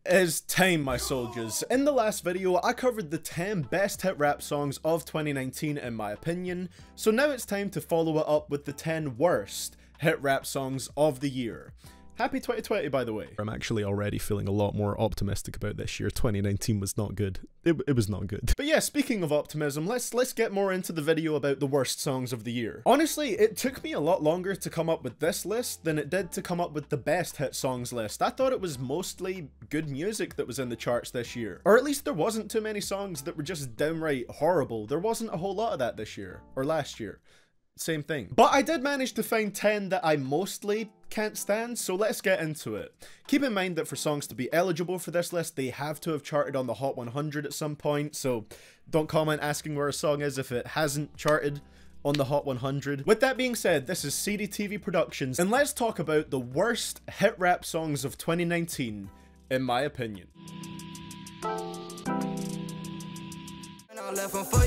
is time, my soldiers. In the last video, I covered the 10 best hit rap songs of 2019 in my opinion, so now it's time to follow it up with the 10 worst hit rap songs of the year. Happy 2020, by the way. I'm actually already feeling a lot more optimistic about this year. 2019 was not good. It was not good. But yeah, speaking of optimism, let's get more into the video about the worst songs of the year. Honestly, it took me a lot longer to come up with this list than it did to come up with the best hit songs list. I thought it was mostly good music that was in the charts this year. Or at least there wasn't too many songs that were just downright horrible. There wasn't a whole lot of that this year. Or last year. Same thing. But I did manage to find 10 that I mostly can't stand, so let's get into it. Keep in mind that for songs to be eligible for this list, they have to have charted on the Hot 100 at some point, so don't comment asking where a song is if it hasn't charted on the Hot 100. With that being said, this is CDTV Productions, and let's talk about the worst hit rap songs of 2019, in my opinion. Left for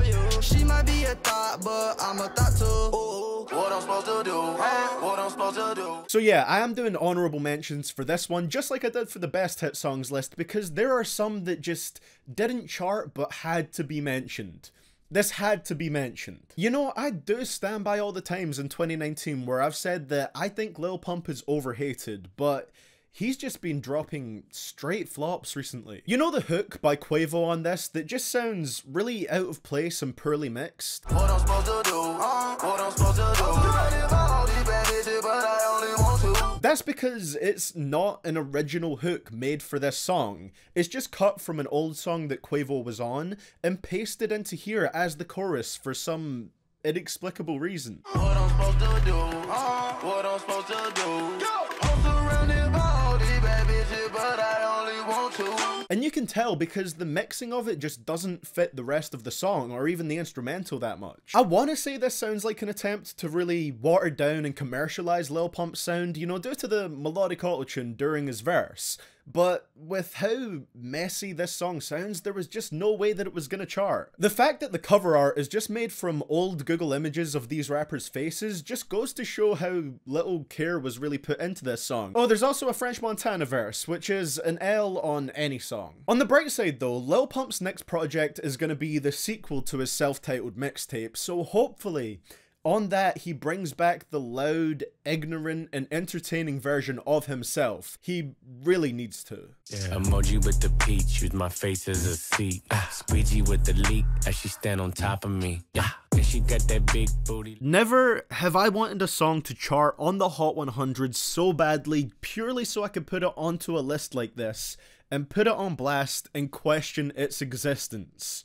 you. She might be a thought, but I'm a thought too. Ooh, what I'm supposed to do? What I'm supposed to do? So yeah, I am doing honorable mentions for this one, just like I did for the best hit songs list, because there are some that just didn't chart but had to be mentioned. This had to be mentioned. You know, I do stand by all the times in 2019 where I've said that I think Lil Pump is overhated, but he's just been dropping straight flops recently. You know the hook by Quavo on this that just sounds really out of place and poorly mixed? What I'm supposed to do? What I'm supposed to do? But I only want to. That's because it's not an original hook made for this song. It's just cut from an old song that Quavo was on and pasted into here as the chorus for some inexplicable reason. What I'm supposed to do? What I'm supposed to do? I'm surrounded by all these bad bitches, but I only want to. And you can tell because the mixing of it just doesn't fit the rest of the song or even the instrumental that much. I want to say this sounds like an attempt to really water down and commercialize Lil Pump's sound, you know, due to the melodic autotune during his verse. But with how messy this song sounds, there was just no way that it was gonna chart. The fact that the cover art is just made from old Google images of these rappers' faces just goes to show how little care was really put into this song. Oh, there's also a French Montana verse, which is an L on any song. On the bright side though, Lil Pump's next project is gonna be the sequel to his self-titled mixtape, so hopefully on that, he brings back the loud, ignorant, and entertaining version of himself. He really needs to. Yeah. Emoji with the peach, use my face as a seat. Squeegee with the leak, as she stand on top of me. Yeah. And she got that big booty. Never have I wanted a song to chart on the Hot 100 so badly, purely so I could put it onto a list like this, and put it on blast and question its existence.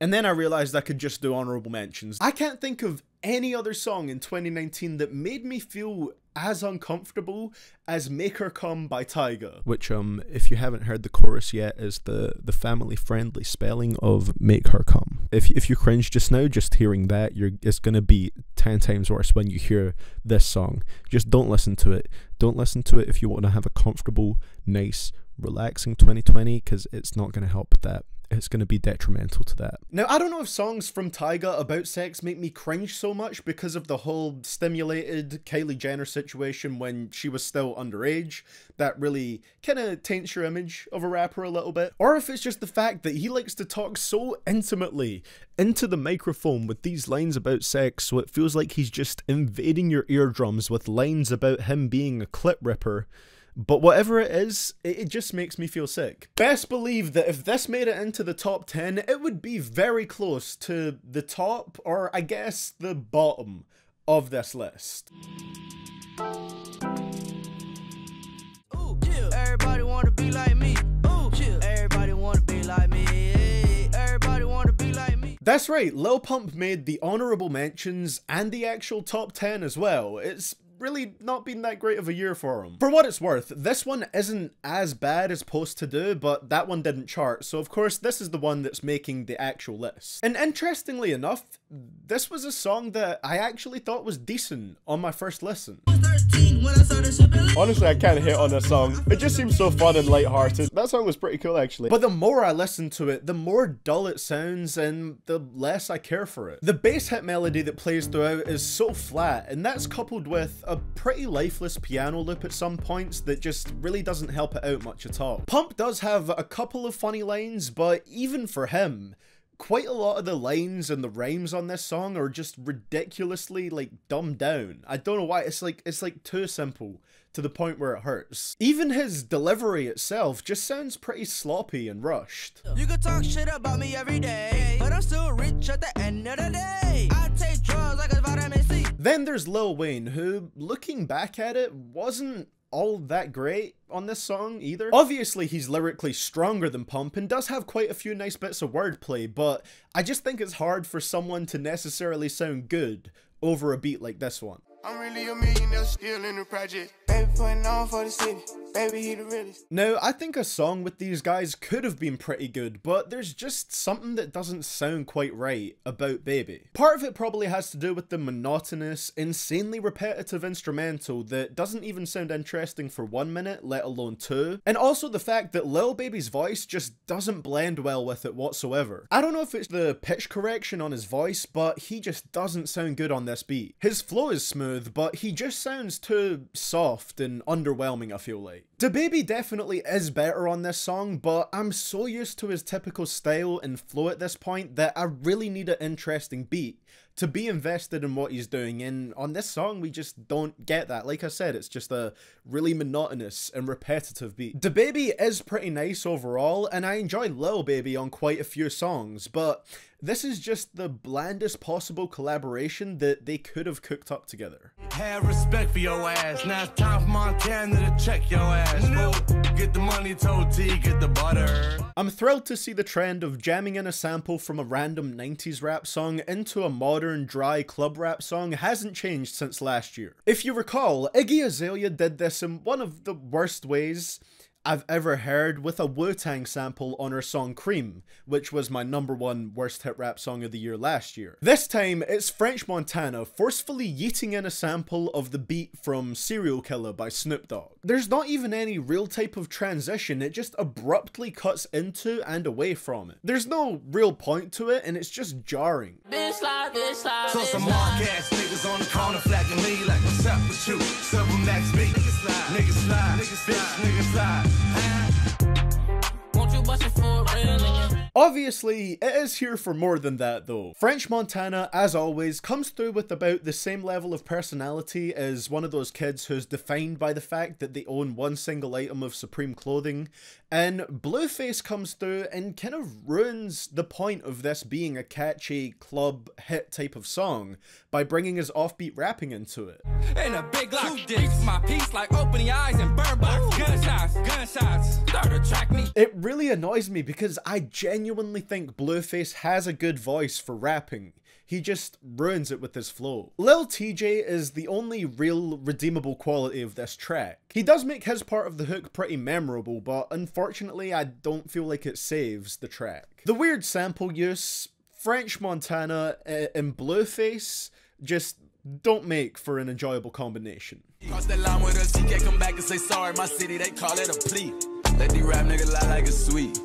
And then I realized I could just do honorable mentions. I can't think of any other song in 2019 that made me feel as uncomfortable as Make Her Come by Tyga. Which, if you haven't heard the chorus yet, is the family-friendly spelling of Make Her Come. If you cringe just now, just hearing that, it's gonna be 10 times worse when you hear this song. Just don't listen to it. Don't listen to it if you want to have a comfortable, nice, relaxing 2020, because it's not gonna help with that. It's going to be detrimental to that. Now, I don't know if songs from Tyga about sex make me cringe so much because of the whole stimulated Kylie Jenner situation when she was still underage. That really kind of taints your image of a rapper a little bit. Or if it's just the fact that he likes to talk so intimately into the microphone with these lines about sex, so it feels like he's just invading your eardrums with lines about him being a clit ripper. But whatever it is, it just makes me feel sick. Best believe that if this made it into the top 10, it would be very close to the top, or I guess the bottom of this list. Ooh, chill. Everybody wanna be like me. Ooh, chill. Everybody wanna be like me. Everybody wanna be like me. That's right, Lil Pump made the honorable mentions and the actual top 10 as well. It's really not been that great of a year for him. For what it's worth, this one isn't as bad as Post to Do, but that one didn't chart, so of course this is the one that's making the actual list. And interestingly enough, this was a song that I actually thought was decent on my first listen. 13 when I started sipping. Honestly, I can't hit on this song. It just seems so fun and lighthearted. That song was pretty cool, actually. But the more I listen to it, the more dull it sounds and the less I care for it. The bass hit melody that plays throughout is so flat, and that's coupled with a pretty lifeless piano loop at some points that just really doesn't help it out much at all. Pump does have a couple of funny lines, but even for him, quite a lot of the lines and the rhymes on this song are just ridiculously like dumbed down. I don't know why, it's like too simple to the point where it hurts. Even his delivery itself just sounds pretty sloppy and rushed. You can talk shit about me every day, but I'm still rich at the end of the day. I take drugs like a vitamin C. Then there's Lil Wayne, who, looking back at it, wasn't all that great on this song either. Obviously he's lyrically stronger than Pump and does have quite a few nice bits of wordplay, but I just think it's hard for someone to necessarily sound good over a beat like this one. I'm really a millionaire still in the project. Baby putting on for the city. Baby, he the realest. Now, I think a song with these guys could have been pretty good, but there's just something that doesn't sound quite right about Baby. Part of it probably has to do with the monotonous, insanely repetitive instrumental that doesn't even sound interesting for 1 minute, let alone 2. And also the fact that Lil Baby's voice just doesn't blend well with it whatsoever. I don't know if it's the pitch correction on his voice, but he just doesn't sound good on this beat. His flow is smooth, but he just sounds too soft and underwhelming, I feel like. DaBaby definitely is better on this song, but I'm so used to his typical style and flow at this point that I really need an interesting beat to be invested in what he's doing, and on this song we just don't get that. Like I said, it's just a really monotonous and repetitive beat. DaBaby is pretty nice overall, and I enjoy Lil Baby on quite a few songs, but this is just the blandest possible collaboration that they could have cooked up together. Have respect for your ass. Now it's time for Montana to check your ass. Get the money, told T, get the butter. I'm thrilled to see the trend of jamming in a sample from a random 90s rap song into a modern, dry club rap song hasn't changed since last year. If you recall, Iggy Azalea did this in one of the worst ways I've ever heard with a Wu-Tang sample on her song Cream, which was my #1 worst hit rap song of the year last year. This time, it's French Montana forcefully yeeting in a sample of the beat from Serial Killer by Snoop Dogg. There's not even any real type of transition, it just abruptly cuts into and away from it. There's no real point to it, and it's just jarring. So some mark-ass niggas on the corner flagging me like what's up with you? Several next beat. Niggas slide, bitch, niggas slide. Won't you bust it for a real nigga? Obviously, it is here for more than that though. French Montana, as always, comes through with about the same level of personality as one of those kids who's defined by the fact that they own one single item of Supreme clothing, and Blueface comes through and kind of ruins the point of this being a catchy club hit type of song by bringing his offbeat rapping into it. And a big lock, beats my piece like open your eyes and burn box. Gunshots, start to track me. It really annoys me because I genuinely think Blueface has a good voice for rapping. He just ruins it with his flow. Lil TJ is the only real redeemable quality of this track. He does make his part of the hook pretty memorable, but unfortunately I don't feel like it saves the track. The weird sample use, French Montana, and Blueface just don't make for an enjoyable combination. Cross that line with us, he can't come back and say sorry. My city, they call it a plea. Let the rap nigga lie like it's sweet.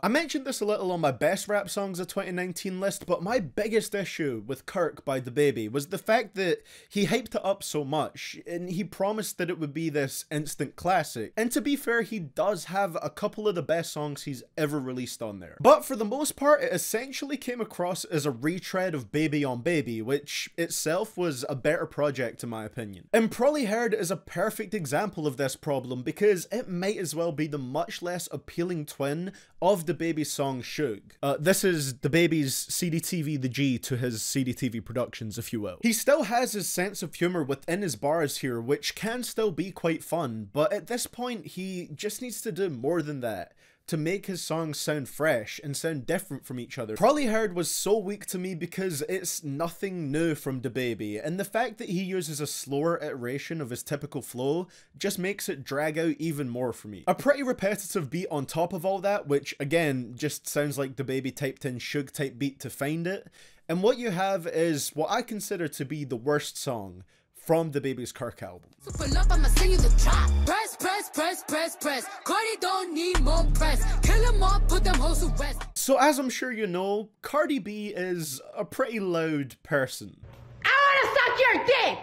I mentioned this a little on my best rap songs of 2019 list, but my biggest issue with Kirk by DaBaby was the fact that he hyped it up so much, and he promised that it would be this instant classic. And to be fair, he does have a couple of the best songs he's ever released on there. But for the most part, it essentially came across as a retread of Baby on Baby, which itself was a better project in my opinion. And Probably Heard is a perfect example of this problem because it might as well be the much less appealing twin of DaBaby's song Suge. This is DaBaby's CDTV the G to his CDTV productions, if you will. He still has his sense of humor within his bars here, which can still be quite fun, but at this point he just needs to do more than that to make his songs sound fresh and sound different from each other. Probably Heard was so weak to me because it's nothing new from DaBaby, and the fact that he uses a slower iteration of his typical flow just makes it drag out even more for me. A pretty repetitive beat on top of all that, which again just sounds like DaBaby typed in Suge type beat to find it, and what you have is what I consider to be the worst song from the Baby's Kirk album. Pull up, I'ma sing you the trap. Press, press, press, press, press. Cardi don't need more press. Kill them all, put them hoes to rest. So as I'm sure you know, Cardi B is a pretty loud person. I wanna suck your dick!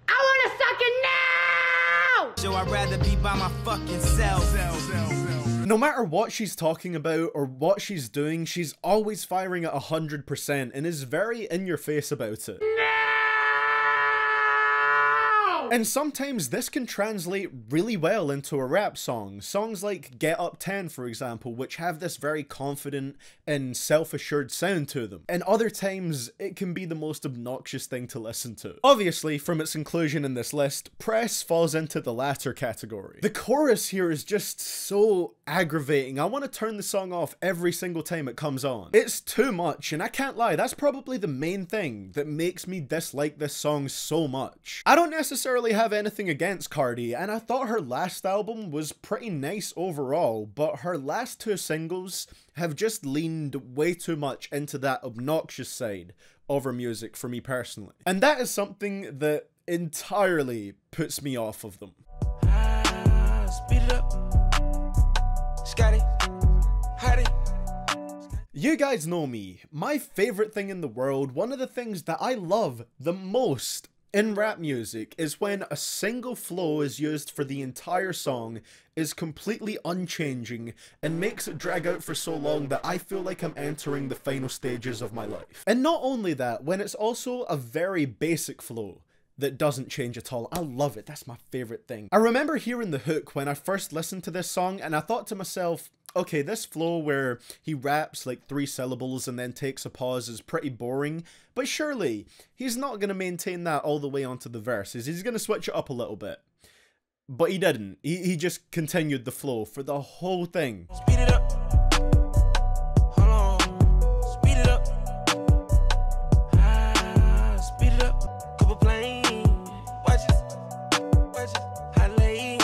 I wanna suck it now! So I'd rather be by my fucking self. No matter what she's talking about or what she's doing, she's always firing at 100% and is very in your face about it. And sometimes this can translate really well into a rap song. Songs like Get Up 10, for example, which have this very confident and self-assured sound to them. And other times, it can be the most obnoxious thing to listen to. Obviously, from its inclusion in this list, Press falls into the latter category. The chorus here is just so aggravating. I want to turn the song off every single time it comes on. It's too much, and I can't lie, that's probably the main thing that makes me dislike this song so much. I don't necessarily have anything against Cardi, and I thought her last album was pretty nice overall, but her last two singles have just leaned way too much into that obnoxious side of her music for me personally. And that is something that entirely puts me off of them. Speed it up. Scotty. Howdy. You guys know me. My favorite thing in the world, one of the things that I love the most in rap music, is when a single flow is used for the entire song, is completely unchanging, and makes it drag out for so long that I feel like I'm entering the final stages of my life. And not only that, when it's also a very basic flow that doesn't change at all. I love it. That's my favorite thing. I remember hearing the hook when I first listened to this song, and I thought to myself, okay, this flow where he raps like 3 syllables and then takes a pause is pretty boring, but surely he's not going to maintain that all the way onto the verses. He's going to switch it up a little bit. But he didn't. He just continued the flow for the whole thing. Speed it up. Hold on. Speed it up. Speed it up. Couple planes. Watch it. High lane.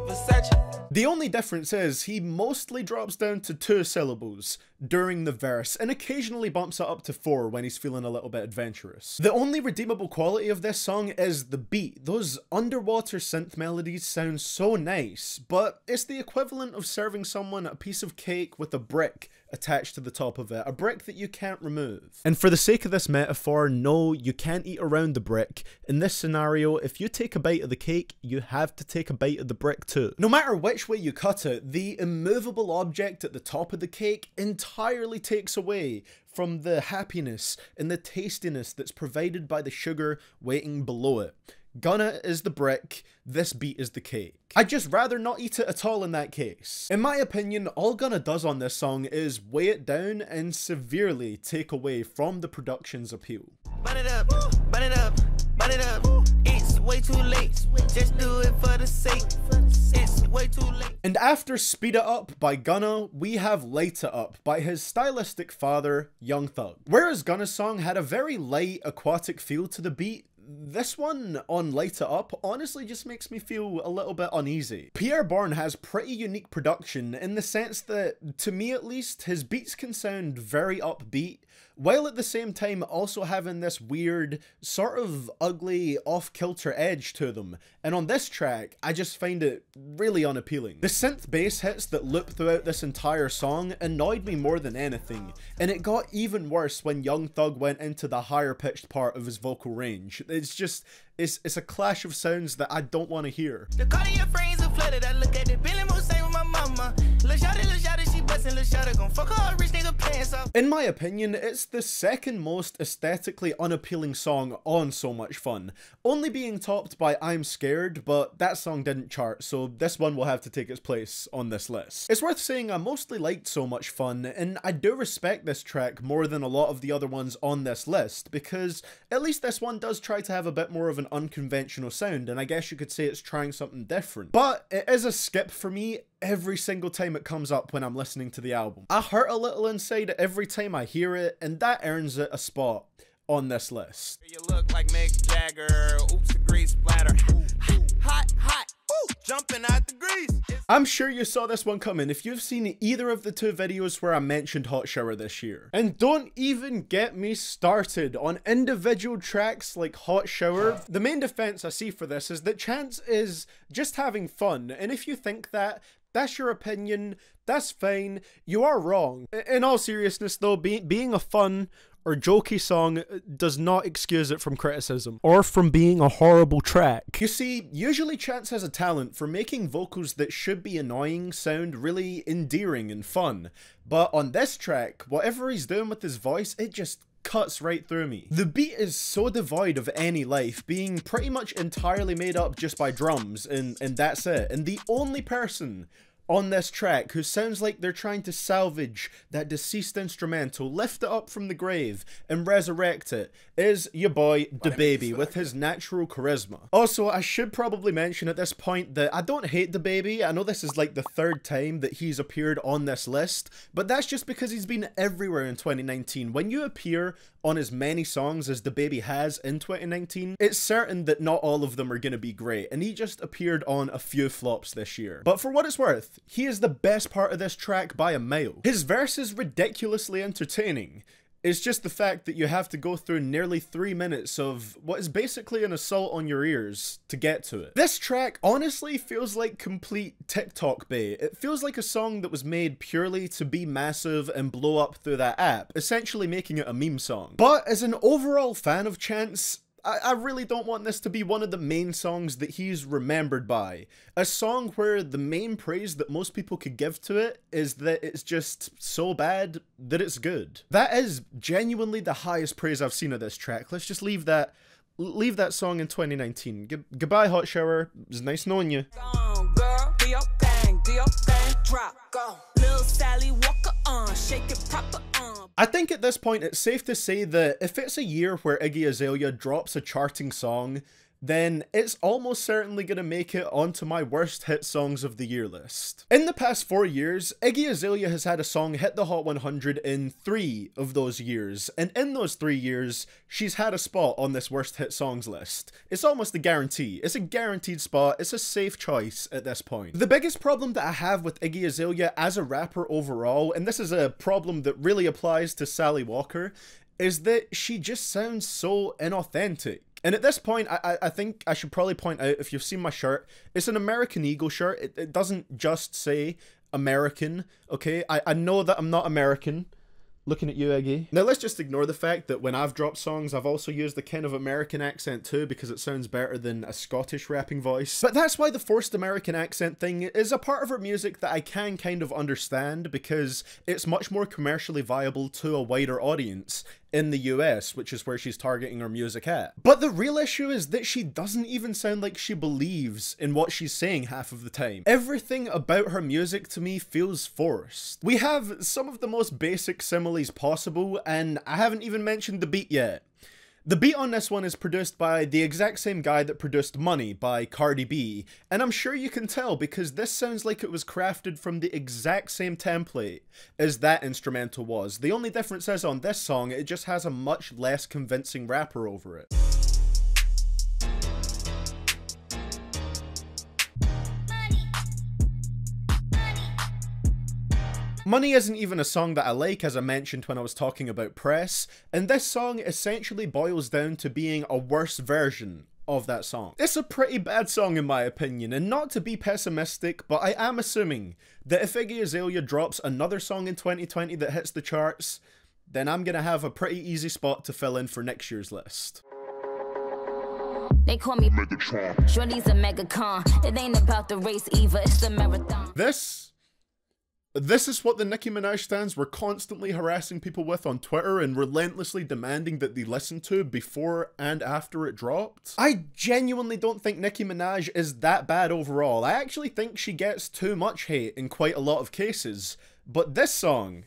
Versace. The only difference is he mostly drops down to 2 syllables during the verse and occasionally bumps it up to 4 when he's feeling a little bit adventurous. The only redeemable quality of this song is the beat. Those underwater synth melodies sound so nice, but it's the equivalent of serving someone a piece of cake with a brick attached to the top of it, a brick that you can't remove. And for the sake of this metaphor, no, you can't eat around the brick. In this scenario, if you take a bite of the cake, you have to take a bite of the brick too. No matter which way you cut it, the immovable object at the top of the cake entirely takes away from the happiness and the tastiness that's provided by the sugar waiting below it. Gunna is the brick, this beat is the cake. I'd just rather not eat it at all in that case. In my opinion, all Gunna does on this song is weigh it down and severely take away from the production's appeal. Burn it up, burn it up, burn it up. It's way too late, just do it for the sake. It's way too late. And after Speed It Up by Gunna, we have Light It Up by his stylistic father, Young Thug. Whereas Gunna's song had a very light, aquatic feel to the beat, this one on Light It Up honestly just makes me feel a little bit uneasy. Pierre Bourne has pretty unique production in the sense that, to me at least, his beats can sound very upbeat, while at the same time also having this weird, sort of ugly, off-kilter edge to them. And on this track, I just find it really unappealing. The synth bass hits that loop throughout this entire song annoyed me more than anything, and it got even worse when Young Thug went into the higher pitched part of his vocal range. It's just, it's a clash of sounds that I don't want to hear. The car of your friends are flooded. I look at the Billy Mosaic with my mama. Lil' shawty, she bustin', lil' shawty gon' fuck her rich nigga pants off. In my opinion, it's the second most aesthetically unappealing song on So Much Fun, only being topped by I'm Scared, but that song didn't chart, so this one will have to take its place on this list. It's worth saying I mostly liked So Much Fun, and I do respect this track more than a lot of the other ones on this list, because at least this one does try to have a bit more of an unconventional sound, and I guess you could say it's trying something different. But it is a skip for me every single time it comes up when I'm listening to the album. I hurt a little inside every time I hear it, and that earns it a spot on this list. You look like Mick Jagger. Oops, the grease splatter. Hot, hot. Ooh, jumping out the grease. I'm sure you saw this one coming if you've seen either of the two videos where I mentioned Hot Shower this year. And don't even get me started on individual tracks like Hot Shower. The main defense I see for this is that Chance is just having fun, and if you think that, that's your opinion, that's fine, you are wrong. In all seriousness though, being a fun or jokey song does not excuse it from criticism, or from being a horrible track. You see, usually Chance has a talent for making vocals that should be annoying sound really endearing and fun, but on this track, whatever he's doing with his voice, it just cuts right through me. The beat is so devoid of any life, being pretty much entirely made up just by drums, and that's it. And the only person on this track who sounds like they're trying to salvage that deceased instrumental, lift it up from the grave, and resurrect it is your boy DaBaby with his natural charisma. Also, I should probably mention at this point that I don't hate DaBaby. I know this is like the third time that he's appeared on this list, but that's just because he's been everywhere in 2019. When you appear on as many songs as DaBaby has in 2019, it's certain that not all of them are gonna be great, and he just appeared on a few flops this year. But for what it's worth, he is the best part of this track by a mile. His verse is ridiculously entertaining. It's just the fact that you have to go through nearly 3 minutes of what is basically an assault on your ears to get to it. This track honestly feels like complete TikTok bait. It feels like a song that was made purely to be massive and blow up through that app, essentially making it a meme song. But as an overall fan of Chance, I really don't want this to be one of the main songs that he's remembered by. A song where the main praise that most people could give to it is that it's just so bad that it's good. That is genuinely the highest praise I've seen of this track. Let's just leave that song in 2019. Goodbye, Hot Shower. It was nice knowing you. Girl, do your thing, drop, go. Lil Sally Walker on, shake it proper on. I think at this point it's safe to say that if it's a year where Iggy Azalea drops a charting song, then it's almost certainly gonna make it onto my worst hit songs of the year list. In the past 4 years, Iggy Azalea has had a song hit the Hot 100 in 3 of those years, and in those 3 years, she's had a spot on this worst hit songs list. It's almost a guarantee. It's a guaranteed spot. It's a safe choice at this point. The biggest problem that I have with Iggy Azalea as a rapper overall, and this is a problem that really applies to Sally Walker, is that she just sounds so inauthentic. And at this point, I think I should probably point out, if you've seen my shirt, it's an American Eagle shirt. It doesn't just say American, okay? I know that I'm not American. Looking at you, Iggy. Now let's just ignore the fact that when I've dropped songs, I've also used a kind of American accent too, because it sounds better than a Scottish rapping voice. But that's why the forced American accent thing is a part of her music that I can kind of understand, because it's much more commercially viable to a wider audience in the US, which is where she's targeting her music at. But the real issue is that she doesn't even sound like she believes in what she's saying half of the time. Everything about her music to me feels forced. We have some of the most basic similes possible, and I haven't even mentioned the beat yet. The beat on this one is produced by the exact same guy that produced Money by Cardi B, and I'm sure you can tell because this sounds like it was crafted from the exact same template as that instrumental was. The only difference is on this song, it just has a much less convincing rapper over it. Money isn't even a song that I like, as I mentioned when I was talking about Press, and this song essentially boils down to being a worse version of that song. It's a pretty bad song in my opinion, and not to be pessimistic, but I am assuming that if Iggy Azalea drops another song in 2020 that hits the charts, then I'm gonna have a pretty easy spot to fill in for next year's list. They call me Megatron. Shorty's a megacon. It ain't about the race either, it's the marathon. This is what the Nicki Minaj stans were constantly harassing people with on Twitter and relentlessly demanding that they listen to before and after it dropped. I genuinely don't think Nicki Minaj is that bad overall. I actually think she gets too much hate in quite a lot of cases. But this song,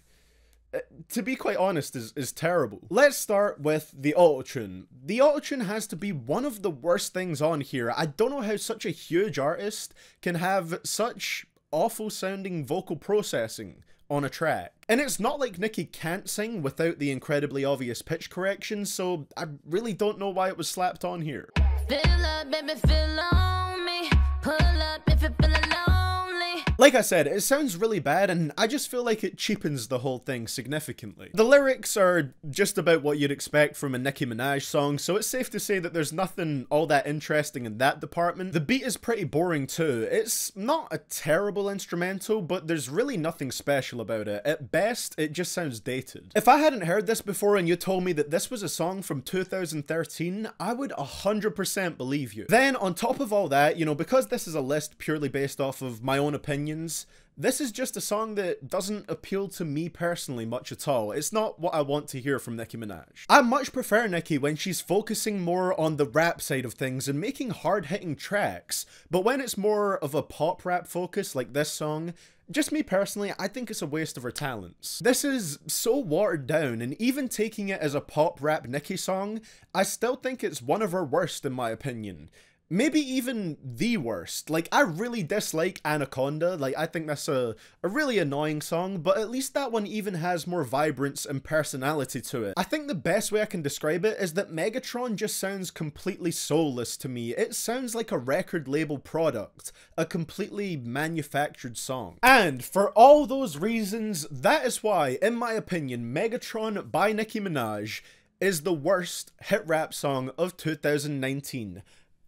to be quite honest, is terrible. Let's start with the autotune. The autotune has to be one of the worst things on here. I don't know how such a huge artist can have such awful sounding vocal processing on a track. And it's not like Nicki can't sing without the incredibly obvious pitch correction, so I really don't know why it was slapped on here. Fill up, baby, fill on me. Pull up if you're feeling lonely. Like I said, it sounds really bad and I just feel like it cheapens the whole thing significantly. The lyrics are just about what you'd expect from a Nicki Minaj song, so it's safe to say that there's nothing all that interesting in that department. The beat is pretty boring too. It's not a terrible instrumental, but there's really nothing special about it. At best, it just sounds dated. If I hadn't heard this before and you told me that this was a song from 2013, I would 100% believe you. Then on top of all that, you know, because this is a list purely based off of my own opinions, this is just a song that doesn't appeal to me personally much at all. It's not what I want to hear from Nicki Minaj. I much prefer Nicki when she's focusing more on the rap side of things and making hard-hitting tracks, but when it's more of a pop rap focus like this song, just me personally, I think it's a waste of her talents. This is so watered down, and even taking it as a pop rap Nicki song, I still think it's one of her worst in my opinion. Maybe even the worst. Like, I really dislike Anaconda. Like, I think that's a really annoying song, but at least that one even has more vibrance and personality to it. I think the best way I can describe it is that Megatron just sounds completely soulless to me. It sounds like a record label product, a completely manufactured song. And for all those reasons, that is why, in my opinion, Megatron by Nicki Minaj is the worst hit rap song of 2019.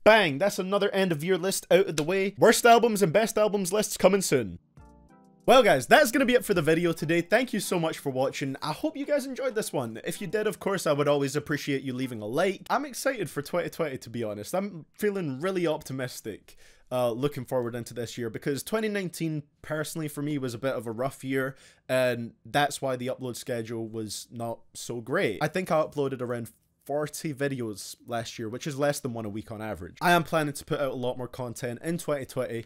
Bang, that's another end of year list out of the way. Worst albums and best albums lists coming soon. Well guys, that's going to be it for the video today. Thank you so much for watching. I hope you guys enjoyed this one. If you did, of course, I would always appreciate you leaving a like. I'm excited for 2020, to be honest. I'm feeling really optimistic looking forward into this year, because 2019 personally for me was a bit of a rough year, and that's why the upload schedule was not so great. I think I uploaded around 40 videos last year, which is less than one a week on average. I am planning to put out a lot more content in 2020.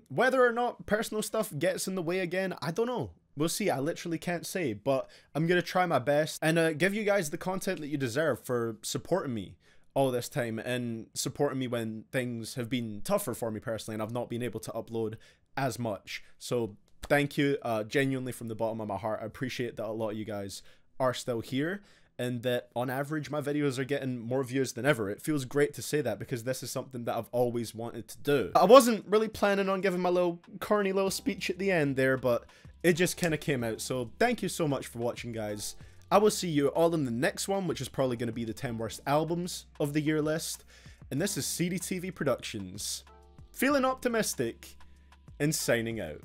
Whether or not personal stuff gets in the way again, I don't know. We'll see. I literally can't say, but I'm going to try my best and give you guys the content that you deserve for supporting me all this time and supporting me when things have been tougher for me personally and I've not been able to upload as much. So thank you, genuinely from the bottom of my heart. I appreciate that a lot of you guys are still here, and that on average my videos are getting more views than ever. It feels great to say that, because this is something that I've always wanted to do. I wasn't really planning on giving my little corny little speech at the end there, but it just kind of came out. So thank you so much for watching, guys. I will see you all in the next one, which is probably going to be the 10 worst albums of the year list. And this is CDTV Productions, feeling optimistic and signing out.